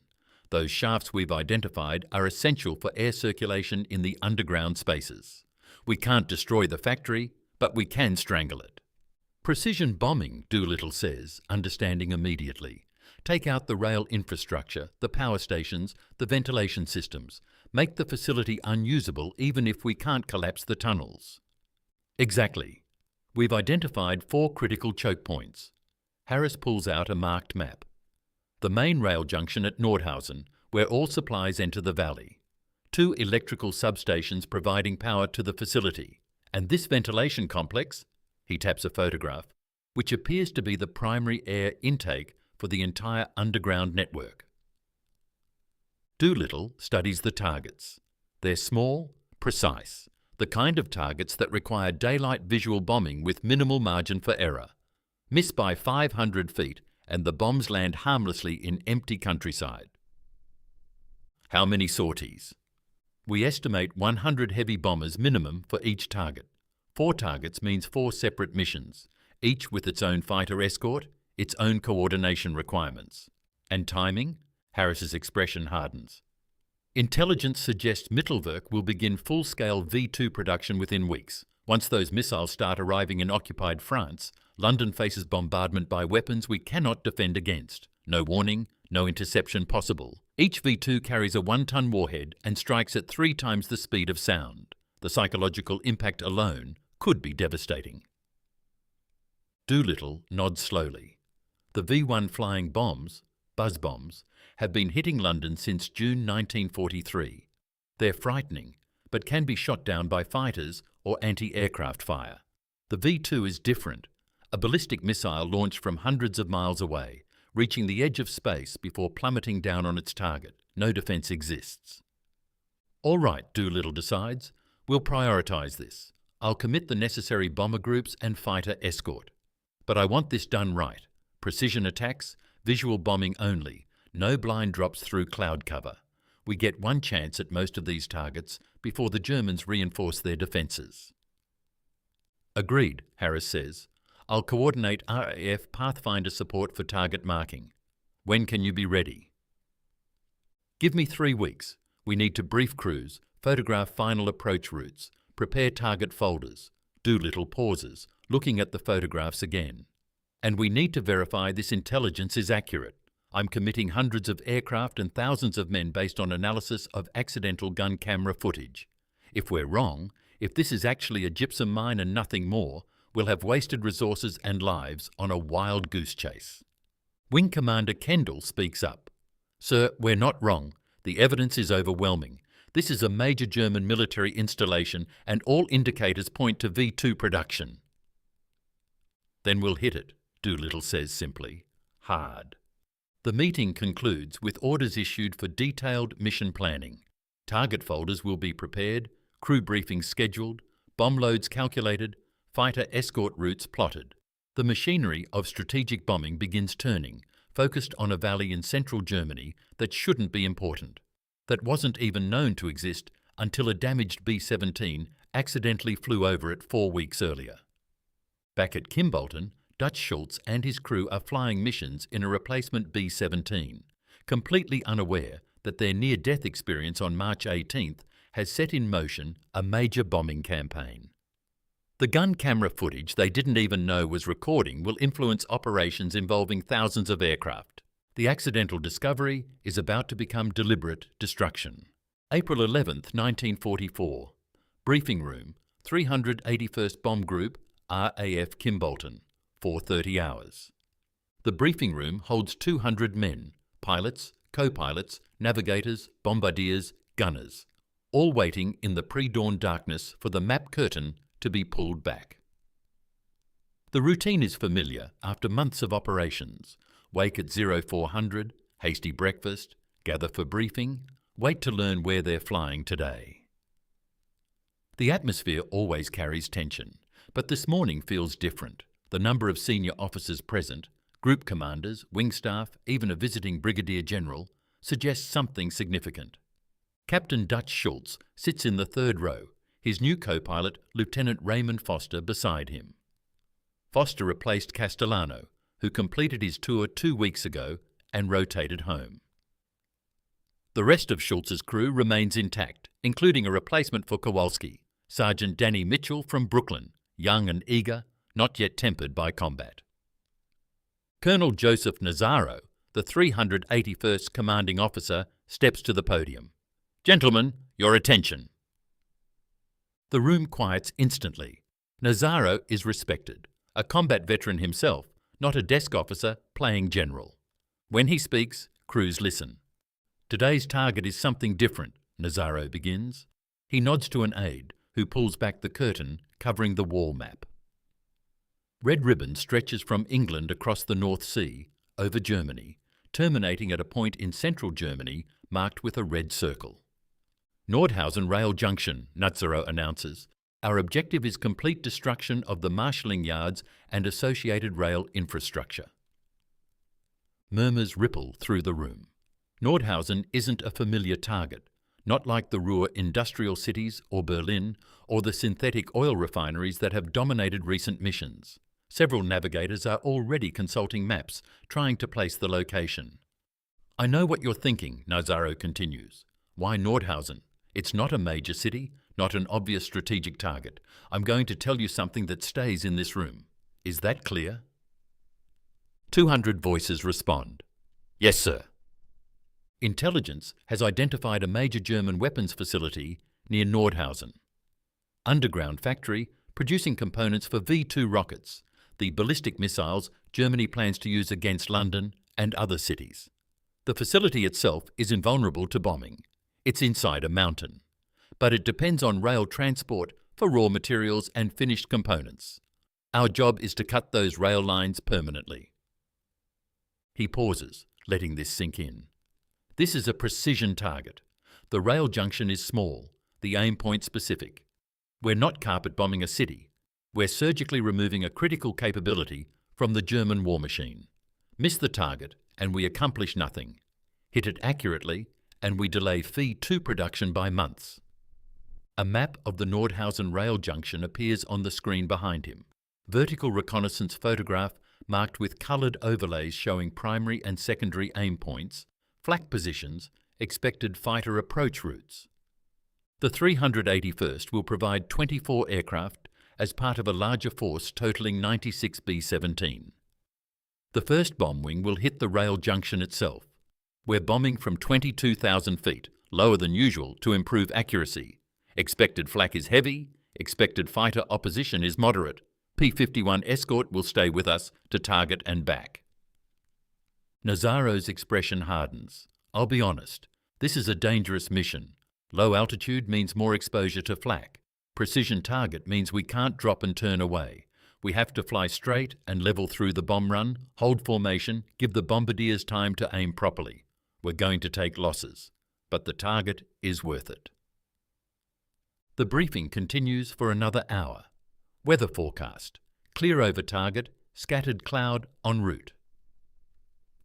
Those shafts we've identified are essential for air circulation in the underground spaces. We can't destroy the factory, but we can strangle it. "Precision bombing," Doolittle says, understanding immediately. "Take out the rail infrastructure, the power stations, the ventilation systems. Make the facility unusable even if we can't collapse the tunnels." Exactly. We've identified 4 critical choke points. Harris pulls out a marked map. The main rail junction at Nordhausen, where all supplies enter the valley. 2 electrical substations providing power to the facility. And this ventilation complex, he taps a photograph, which appears to be the primary air intake for the entire underground network. Doolittle studies the targets. They're small, precise, the kind of targets that require daylight visual bombing with minimal margin for error. Miss by 500 feet and the bombs land harmlessly in empty countryside. How many sorties? We estimate 100 heavy bombers minimum for each target. 4 targets means 4 separate missions, each with its own fighter escort, its own coordination requirements. And timing? Harris's expression hardens. Intelligence suggests Mittelwerk will begin full-scale V2 production within weeks. Once those missiles start arriving in occupied France, London faces bombardment by weapons we cannot defend against. No warning, no interception possible. Each V2 carries a 1-ton warhead and strikes at 3 times the speed of sound. The psychological impact alone could be devastating. Doolittle nods slowly. The V1 flying bombs, buzz bombs, have been hitting London since June 1943. They're frightening, but can be shot down by fighters or anti-aircraft fire. The V2 is different, a ballistic missile launched from hundreds of miles away, reaching the edge of space before plummeting down on its target. No defence exists. All right, Doolittle decides, we'll prioritise this. I'll commit the necessary bomber groups and fighter escort. But I want this done right. Precision attacks, visual bombing only, no blind drops through cloud cover. We get one chance at most of these targets before the Germans reinforce their defences. Agreed, Harris says. I'll coordinate RAF Pathfinder support for target marking. When can you be ready? Give me 3 weeks. We need to brief crews, photograph final approach routes, prepare target folders, do little pauses, looking at the photographs again. And we need to verify this intelligence is accurate. I'm committing hundreds of aircraft and thousands of men based on analysis of accidental gun camera footage. If we're wrong, if this is actually a gypsum mine and nothing more, we'll have wasted resources and lives on a wild goose chase. Wing Commander Kendall speaks up. Sir, we're not wrong. The evidence is overwhelming. This is a major German military installation and all indicators point to V2 production. Then we'll hit it, Doolittle says simply. Hard. The meeting concludes with orders issued for detailed mission planning. Target folders will be prepared, crew briefings scheduled, bomb loads calculated, fighter escort routes plotted. The machinery of strategic bombing begins turning, focused on a valley in central Germany that shouldn't be important, that wasn't even known to exist until a damaged B-17 accidentally flew over it 4 weeks earlier. Back at Kimbolton, Dutch Schultz and his crew are flying missions in a replacement B-17, completely unaware that their near-death experience on March 18th has set in motion a major bombing campaign. The gun camera footage they didn't even know was recording will influence operations involving thousands of aircraft. The accidental discovery is about to become deliberate destruction. April 11th, 1944. Briefing room, 381st Bomb Group, RAF Kimbolton, 4:30 hours. The briefing room holds 200 men, pilots, co-pilots, navigators, bombardiers, gunners, all waiting in the pre-dawn darkness for the map curtain to be pulled back. The routine is familiar after months of operations. Wake at 0400, hasty breakfast, gather for briefing, wait to learn where they're flying today. The atmosphere always carries tension, but this morning feels different. The number of senior officers present, group commanders, wing staff, even a visiting brigadier general, suggests something significant. Captain Dutch Schultz sits in the third row, his new co-pilot, Lieutenant Raymond Foster, beside him. Foster replaced Castellano, who completed his tour 2 weeks ago and rotated home. The rest of Schultz's crew remains intact, including a replacement for Kowalski, Sergeant Danny Mitchell from Brooklyn, young and eager, not yet tempered by combat. Colonel Joseph Nazaro, the 381st commanding officer, steps to the podium. Gentlemen, your attention. The room quiets instantly. Nazaro is respected, a combat veteran himself, not a desk officer playing general. When he speaks, crews listen. Today's target is something different, Nazaro begins. He nods to an aide, who pulls back the curtain covering the wall map. Red ribbon stretches from England across the North Sea, over Germany, terminating at a point in central Germany marked with a red circle. Nordhausen Rail Junction, Nazaro announces. Our objective is complete destruction of the marshalling yards and associated rail infrastructure. Murmurs ripple through the room. Nordhausen isn't a familiar target, not like the Ruhr industrial cities or Berlin or the synthetic oil refineries that have dominated recent missions. Several navigators are already consulting maps, trying to place the location. I know what you're thinking, Nazaro continues. Why Nordhausen? It's not a major city, not an obvious strategic target. I'm going to tell you something that stays in this room. Is that clear? 200 voices respond. Yes, sir. Intelligence has identified a major German weapons facility near Nordhausen. Underground factory producing components for V2 rockets, the ballistic missiles Germany plans to use against London and other cities. The facility itself is invulnerable to bombing. It's inside a mountain. But it depends on rail transport for raw materials and finished components. Our job is to cut those rail lines permanently. He pauses, letting this sink in. This is a precision target. The rail junction is small, the aim point specific. We're not carpet bombing a city. We're surgically removing a critical capability from the German war machine. Miss the target and we accomplish nothing. Hit it accurately and we delay V2 production by months. A map of the Nordhausen rail junction appears on the screen behind him. Vertical reconnaissance photograph marked with coloured overlays showing primary and secondary aim points, flak positions, expected fighter approach routes. The 381st will provide 24 aircraft as part of a larger force totalling 96 B-17. The first bomb wing will hit the rail junction itself. We're bombing from 22,000 feet, lower than usual, to improve accuracy. Expected flak is heavy, expected fighter opposition is moderate. P-51 escort will stay with us to target and back. Nazzaro's expression hardens. I'll be honest, this is a dangerous mission. Low altitude means more exposure to flak. Precision target means we can't drop and turn away. We have to fly straight and level through the bomb run, hold formation, give the bombardiers time to aim properly. We're going to take losses, but the target is worth it. The briefing continues for another hour. Weather forecast. Clear over target, scattered cloud en route.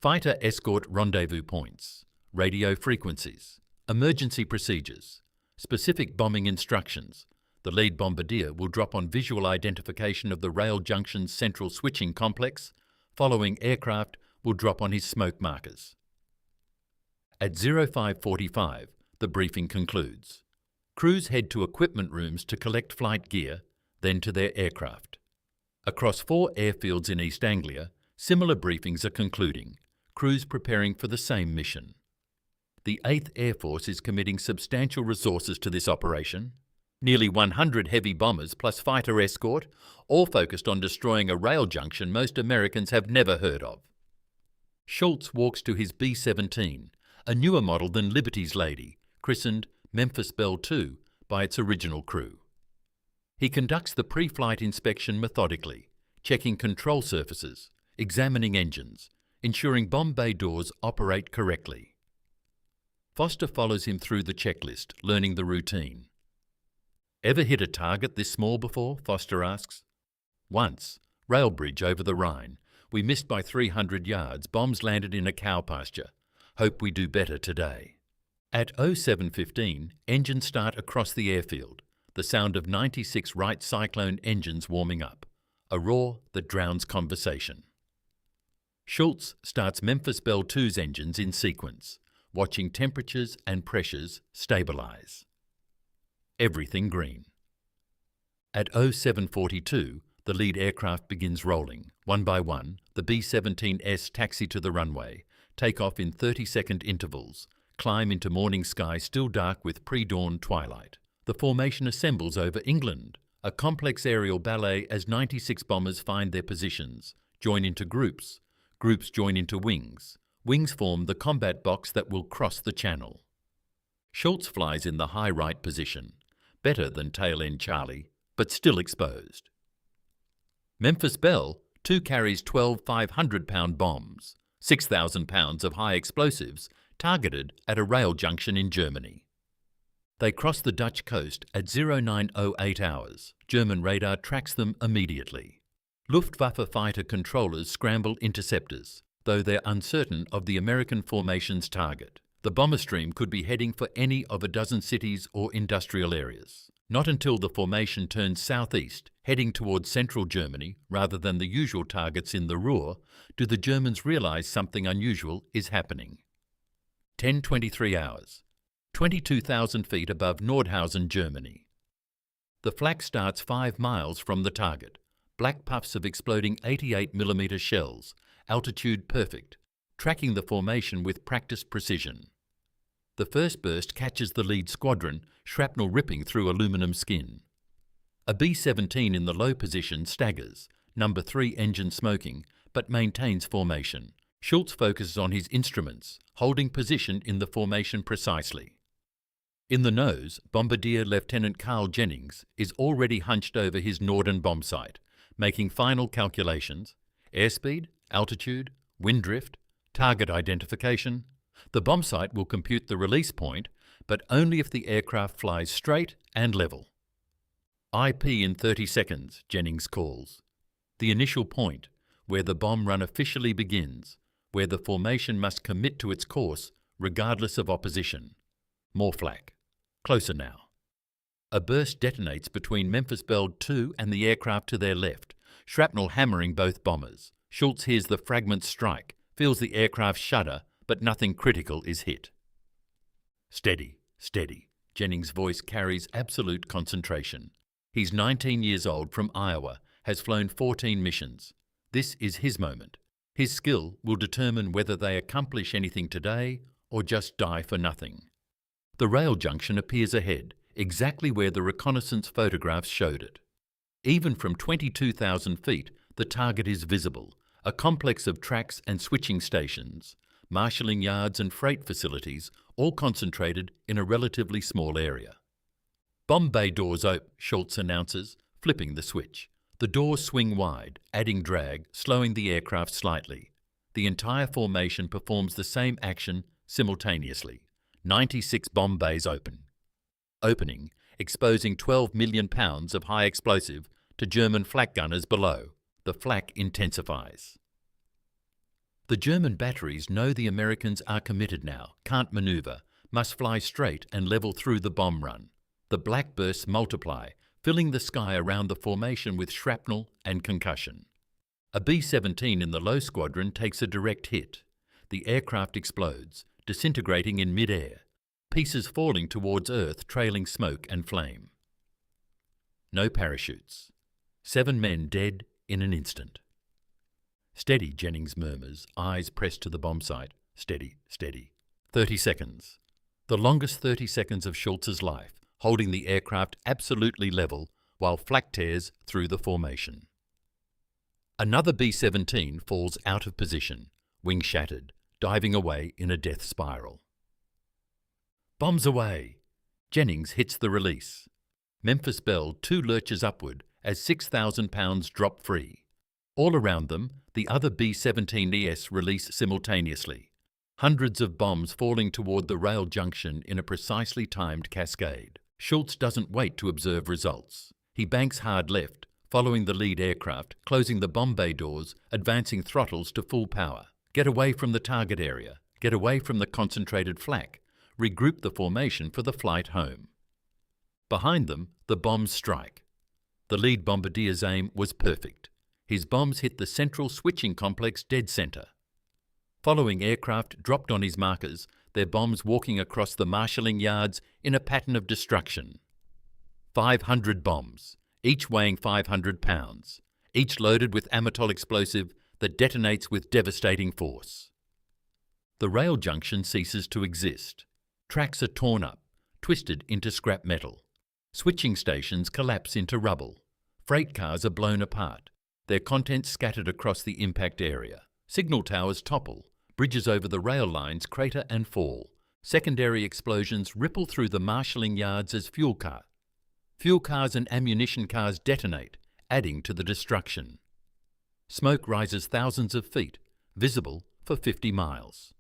Fighter escort rendezvous points. Radio frequencies. Emergency procedures. Specific bombing instructions. The lead bombardier will drop on visual identification of the rail junction's central switching complex. Following aircraft will drop on his smoke markers. At 05:45, the briefing concludes. Crews head to equipment rooms to collect flight gear, then to their aircraft. Across 4 airfields in East Anglia, similar briefings are concluding, crews preparing for the same mission. The 8th Air Force is committing substantial resources to this operation. Nearly 100 heavy bombers plus fighter escort, all focused on destroying a rail junction most Americans have never heard of. Schultz walks to his B-17, a newer model than Liberty's Lady, christened Memphis Belle II by its original crew. He conducts the pre-flight inspection methodically, checking control surfaces, examining engines, ensuring bomb bay doors operate correctly. Foster follows him through the checklist, learning the routine. Ever hit a target this small before? Foster asks. Once, rail bridge over the Rhine. We missed by 300 yards, bombs landed in a cow pasture. Hope we do better today. At 07:15, engines start across the airfield, the sound of 96 Wright Cyclone engines warming up, a roar that drowns conversation. Schultz starts Memphis Belle II's engines in sequence, watching temperatures and pressures stabilize. Everything green. At 07:42, the lead aircraft begins rolling. One by one, the B-17S taxi to the runway, take off in 30-second intervals, climb into morning sky still dark with pre-dawn twilight. The formation assembles over England, a complex aerial ballet as 96 bombers find their positions, join into groups, groups join into wings. Wings form the combat box that will cross the channel. Schultz flies in the high right position, better than tail end Charlie, but still exposed. Memphis Belle II carries 12 500-pound bombs, 6,000 pounds of high explosives, targeted at a rail junction in Germany. They cross the Dutch coast at 0908 hours. German radar tracks them immediately. Luftwaffe fighter controllers scramble interceptors, though they're uncertain of the American formation's target. The bomber stream could be heading for any of a dozen cities or industrial areas. Not until the formation turns southeast, heading towards central Germany rather than the usual targets in the Ruhr, do the Germans realize something unusual is happening. 10:23 hours, 22,000 feet above Nordhausen, Germany. The flak starts 5 miles from the target. Black puffs of exploding 88mm shells, altitude perfect, tracking the formation with practiced precision. The first burst catches the lead squadron, shrapnel ripping through aluminum skin. A B-17 in the low position staggers, number 3 engine smoking, but maintains formation. Schultz focuses on his instruments, holding position in the formation precisely. In the nose, Bombardier Lieutenant Carl Jennings is already hunched over his Norden bomb site, making final calculations: airspeed, altitude, wind drift, target identification. The bomb site will compute the release point, but only if the aircraft flies straight and level. IP in 30 seconds, Jennings calls. The initial point, where the bomb run officially begins, where the formation must commit to its course regardless of opposition. More flak. Closer now. A burst detonates between Memphis Belle II and the aircraft to their left, shrapnel hammering both bombers. Schultz hears the fragments strike, feels the aircraft shudder, but nothing critical is hit. Steady, steady. Jennings' voice carries absolute concentration. He's 19 years old, from Iowa, has flown 14 missions. This is his moment. His skill will determine whether they accomplish anything today or just die for nothing. The rail junction appears ahead, exactly where the reconnaissance photographs showed it. Even from 22,000 feet, the target is visible, a complex of tracks and switching stations, marshalling yards and freight facilities, all concentrated in a relatively small area. "Bomb bay doors open," Schultz announces, flipping the switch. The doors swing wide, adding drag, slowing the aircraft slightly. The entire formation performs the same action simultaneously. 96 bomb bays open. Opening, exposing 12 million pounds of high explosive to German flak gunners below. The flak intensifies. The German batteries know the Americans are committed now, can't maneuver, must fly straight and level through the bomb run. The black bursts multiply, filling the sky around the formation with shrapnel and concussion. A B-17 in the low squadron takes a direct hit. The aircraft explodes, disintegrating in mid-air, pieces falling towards Earth trailing smoke and flame. No parachutes. 7 men dead in an instant. "Steady," Jennings murmurs, eyes pressed to the bomb site. "Steady, steady." 30 seconds. The longest 30 seconds of Schultz's life, holding the aircraft absolutely level while flak tears through the formation. Another B-17 falls out of position, wing shattered, diving away in a death spiral. "Bombs away!" Jennings hits the release. Memphis Belle II lurches upward as 6,000 pounds drop free. All around them, the other B-17Es release simultaneously, hundreds of bombs falling toward the rail junction in a precisely timed cascade. Schultz doesn't wait to observe results. He banks hard left, following the lead aircraft, closing the bomb bay doors, advancing throttles to full power. Get away from the target area, get away from the concentrated flak, regroup the formation for the flight home. Behind them, the bombs strike. The lead bombardier's aim was perfect. His bombs hit the central switching complex dead center. Following aircraft dropped on his markers, their bombs walking across the marshalling yards in a pattern of destruction. 500 bombs, each weighing 500 pounds, each loaded with amatol explosive that detonates with devastating force. The rail junction ceases to exist. Tracks are torn up, twisted into scrap metal. Switching stations collapse into rubble. Freight cars are blown apart, their contents scattered across the impact area. Signal towers topple, bridges over the rail lines crater and fall. Secondary explosions ripple through the marshalling yards as fuel cars and ammunition cars detonate, adding to the destruction. Smoke rises thousands of feet, visible for 50 miles.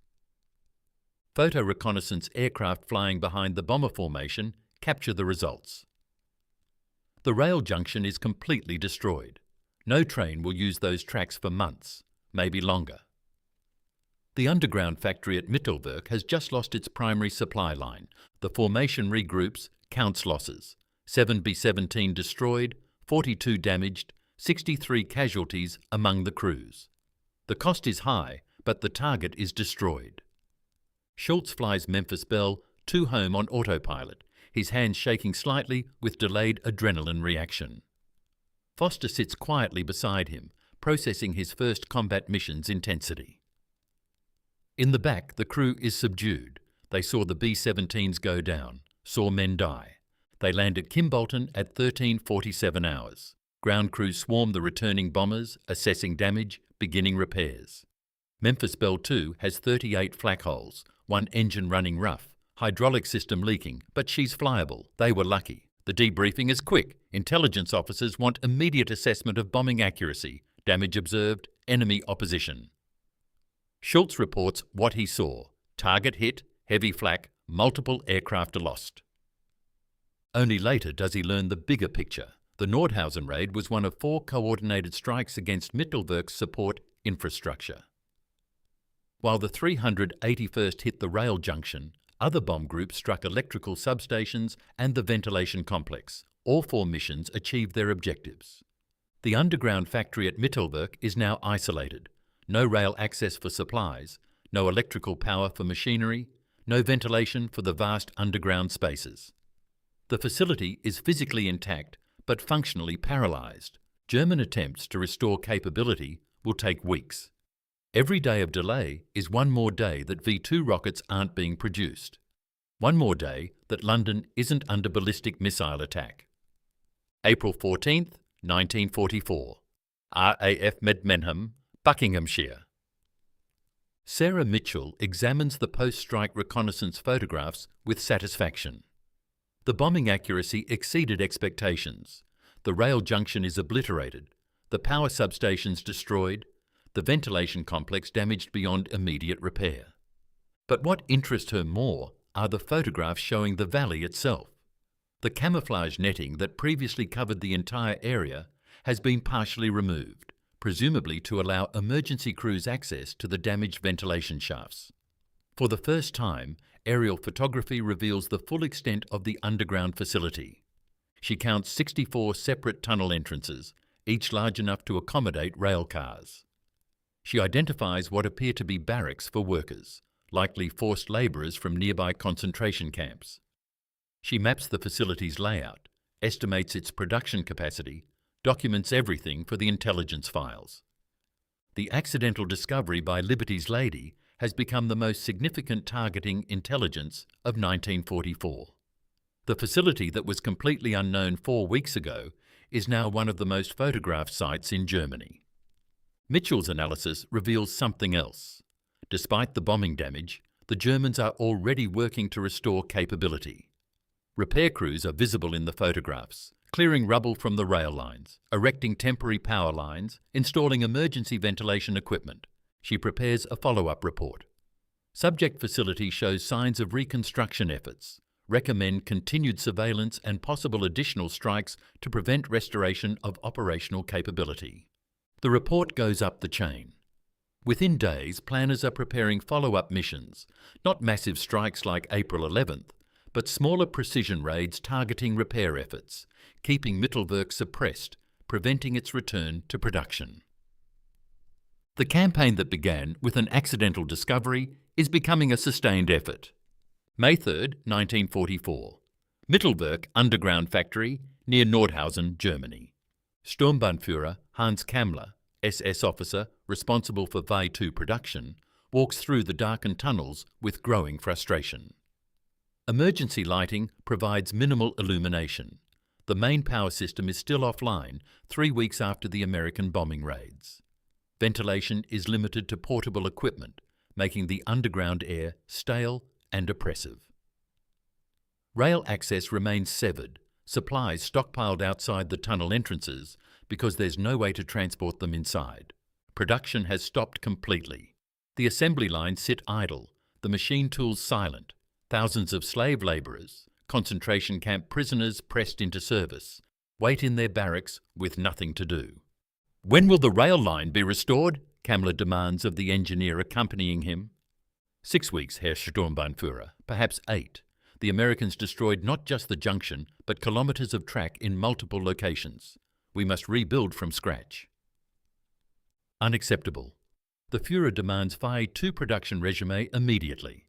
Photo reconnaissance aircraft flying behind the bomber formation capture the results. The rail junction is completely destroyed. No train will use those tracks for months, maybe longer. The underground factory at Mittelwerk has just lost its primary supply line. The formation regroups, counts losses. 7 B-17 destroyed, 42 damaged, 63 casualties among the crews. The cost is high, but the target is destroyed. Schultz flies Memphis Belle II home on autopilot, his hands shaking slightly with delayed adrenaline reaction. Foster sits quietly beside him, processing his first combat mission's intensity. In the back, the crew is subdued. They saw the B-17s go down, saw men die. They land at Kimbolton at 13:47 hours. Ground crews swarm the returning bombers, assessing damage, beginning repairs. Memphis Belle II has 38 flak holes, one engine running rough, hydraulic system leaking, but she's flyable. They were lucky. The debriefing is quick. Intelligence officers want immediate assessment of bombing accuracy, damage observed, enemy opposition. Schultz reports what he saw. Target hit, heavy flak, multiple aircraft lost. Only later does he learn the bigger picture. The Nordhausen raid was one of 4 coordinated strikes against Mittelwerk's support infrastructure. While the 381st hit the rail junction, Other bomb groups struck electrical substations and the ventilation complex. All 4 missions achieved their objectives. The underground factory at Mittelwerk is now isolated. No rail access for supplies, no electrical power for machinery, no ventilation for the vast underground spaces. The facility is physically intact but functionally paralysed. German attempts to restore capability will take weeks. Every day of delay is one more day that V2 rockets aren't being produced. One more day that London isn't under ballistic missile attack. April 14th, 1944. RAF Medmenham, Buckinghamshire. Sarah Mitchell examines the post-strike reconnaissance photographs with satisfaction. The bombing accuracy exceeded expectations. The rail junction is obliterated, the power substations destroyed, the ventilation complex damaged beyond immediate repair. But what interests her more are the photographs showing the valley itself. The camouflage netting that previously covered the entire area has been partially removed, presumably to allow emergency crews access to the damaged ventilation shafts. For the first time, aerial photography reveals the full extent of the underground facility. She counts 64 separate tunnel entrances, each large enough to accommodate rail cars. She identifies what appear to be barracks for workers, likely forced labourers from nearby concentration camps. She maps the facility's layout, estimates its production capacity, documents everything for the intelligence files. The accidental discovery by Liberty's Lady has become the most significant targeting intelligence of 1944. The facility that was completely unknown 4 weeks ago is now one of the most photographed sites in Germany. Mitchell's analysis reveals something else. Despite the bombing damage, the Germans are already working to restore capability. Repair crews are visible in the photographs, clearing rubble from the rail lines, erecting temporary power lines, installing emergency ventilation equipment. She prepares a follow-up report. Subject facility shows signs of reconstruction efforts. Recommend continued surveillance and possible additional strikes to prevent restoration of operational capability. The report goes up the chain. Within days, planners are preparing follow-up missions, not massive strikes like April 11th, but smaller precision raids targeting repair efforts, keeping Mittelwerk suppressed, preventing its return to production. The campaign that began with an accidental discovery is becoming a sustained effort. May 3, 1944. Mittelwerk Underground Factory near Nordhausen, Germany. Sturmbannführer Hans Kammler, SS officer responsible for WWII production, walks through the darkened tunnels with growing frustration. Emergency lighting provides minimal illumination. The main power system is still offline 3 weeks after the American bombing raids. Ventilation is limited to portable equipment, making the underground air stale and oppressive. Rail access remains severed, supplies stockpiled outside the tunnel entrances because there's no way to transport them inside. Production has stopped completely. The assembly lines sit idle, the machine tools silent, thousands of slave labourers, concentration camp prisoners pressed into service, wait in their barracks with nothing to do. When will the rail line be restored? Kammler demands of the engineer accompanying him. 6 weeks, Herr Sturmbannführer, perhaps 8. The Americans destroyed not just the junction, but kilometres of track in multiple locations. We must rebuild from scratch. Unacceptable. The Führer demands WWII production regime immediately.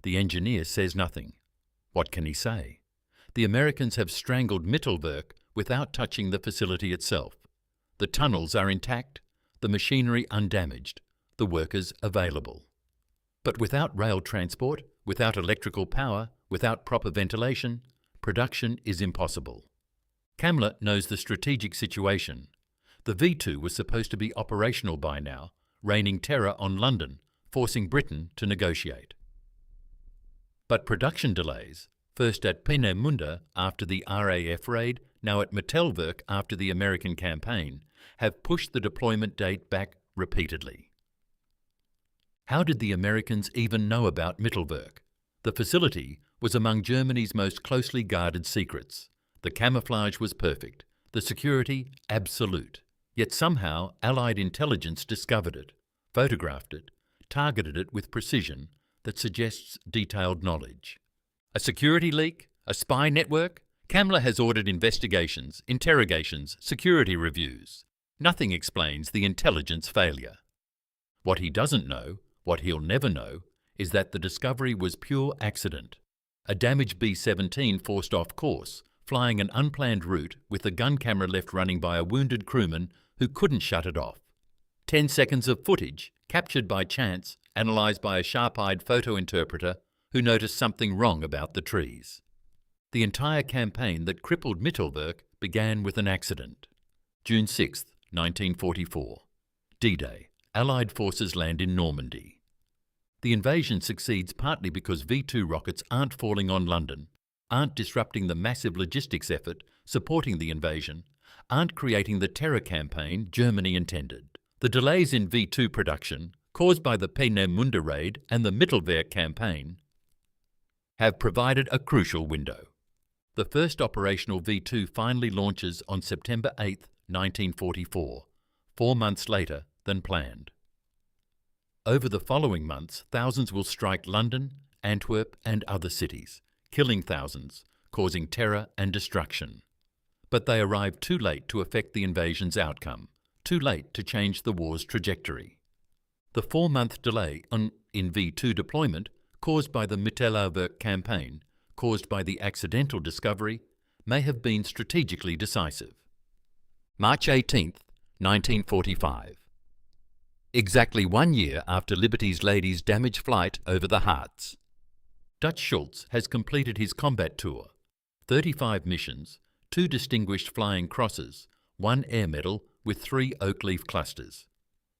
The engineer says nothing. What can he say? The Americans have strangled Mittelwerk without touching the facility itself. The tunnels are intact, the machinery undamaged, the workers available. But without rail transport, without electrical power, without proper ventilation, production is impossible. Kammler knows the strategic situation. The V2 was supposed to be operational by now, raining terror on London, forcing Britain to negotiate. But production delays, first at Peenemünde after the RAF raid, now at Mittelwerk after the American campaign, have pushed the deployment date back repeatedly. How did the Americans even know about Mittelwerk? The facility was among Germany's most closely guarded secrets. The camouflage was perfect, the security absolute. Yet somehow Allied intelligence discovered it, photographed it, targeted it with precision, that suggests detailed knowledge. A security leak? A spy network? Kamler has ordered investigations, interrogations, security reviews. Nothing explains the intelligence failure. What he doesn't know, what he'll never know, is that the discovery was pure accident. A damaged B-17 forced off course, flying an unplanned route with the gun camera left running by a wounded crewman who couldn't shut it off. 10 seconds of footage, captured by chance, analysed by a sharp-eyed photo interpreter who noticed something wrong about the trees. The entire campaign that crippled Mittelwerk began with an accident. June 6, 1944. D-Day. Allied forces land in Normandy. The invasion succeeds partly because V-2 rockets aren't falling on London, aren't disrupting the massive logistics effort supporting the invasion, aren't creating the terror campaign Germany intended. The delays in V-2 production, caused by the Peenemünde raid and the Mittelwerk campaign, have provided a crucial window. The first operational V-2 finally launches on September 8, 1944, 4 months later than planned. Over the following months, thousands will strike London, Antwerp and other cities, killing thousands, causing terror and destruction. But they arrive too late to affect the invasion's outcome, too late to change the war's trajectory. The 4-month delay in V-2 deployment, caused by the Mittelwerk campaign, caused by the accidental discovery, may have been strategically decisive. March 18, 1945. Exactly 1 year after Liberty's Lady's damaged flight over the Harz. Dutch Schultz has completed his combat tour, 35 missions, 2 distinguished flying crosses, 1 air medal with 3 oak leaf clusters.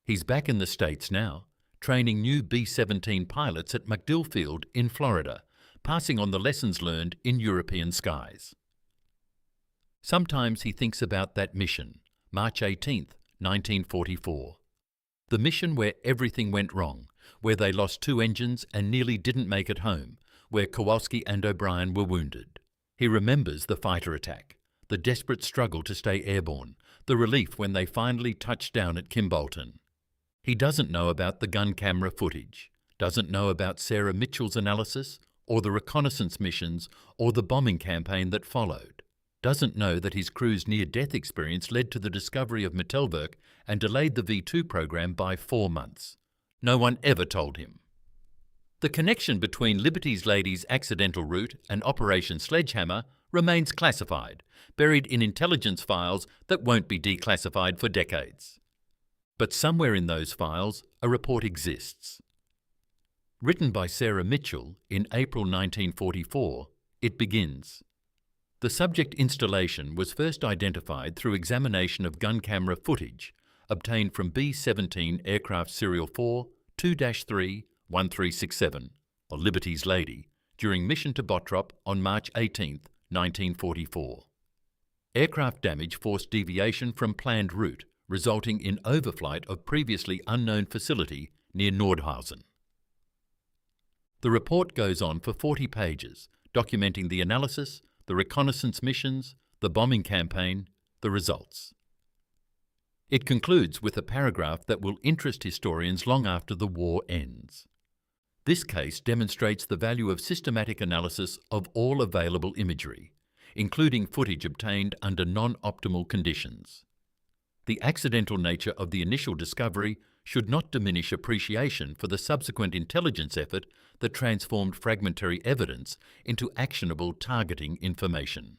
He's back in the States now, training new B-17 pilots at MacDill Field in Florida, passing on the lessons learned in European skies. Sometimes he thinks about that mission, March 18, 1944. The mission where everything went wrong, where they lost 2 engines and nearly didn't make it home, where Kowalski and O'Brien were wounded. He remembers the fighter attack, the desperate struggle to stay airborne, the relief when they finally touched down at Kimbolton. He doesn't know about the gun camera footage, doesn't know about Sarah Mitchell's analysis, or the reconnaissance missions, or the bombing campaign that followed. Doesn't know that his crew's near-death experience led to the discovery of Mittelwerk and delayed the V-2 program by 4 months. No one ever told him. The connection between Liberty's Lady's accidental route and Operation Sledgehammer remains classified, buried in intelligence files that won't be declassified for decades. But somewhere in those files, a report exists. Written by Sarah Mitchell in April 1944, it begins. The subject installation was first identified through examination of gun camera footage obtained from B-17 aircraft serial 4 2-3-1367, or Liberty's Lady, during mission to Bottrop on March 18, 1944. Aircraft damage forced deviation from planned route, resulting in overflight of previously unknown facility near Nordhausen. The report goes on for 40 pages, documenting the analysis, the reconnaissance missions, the bombing campaign, the results. It concludes with a paragraph that will interest historians long after the war ends. This case demonstrates the value of systematic analysis of all available imagery, including footage obtained under non-optimal conditions. The accidental nature of the initial discovery should not diminish appreciation for the subsequent intelligence effort that transformed fragmentary evidence into actionable targeting information.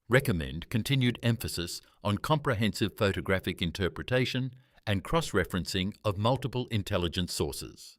Recommend continued emphasis on comprehensive photographic interpretation and cross-referencing of multiple intelligence sources.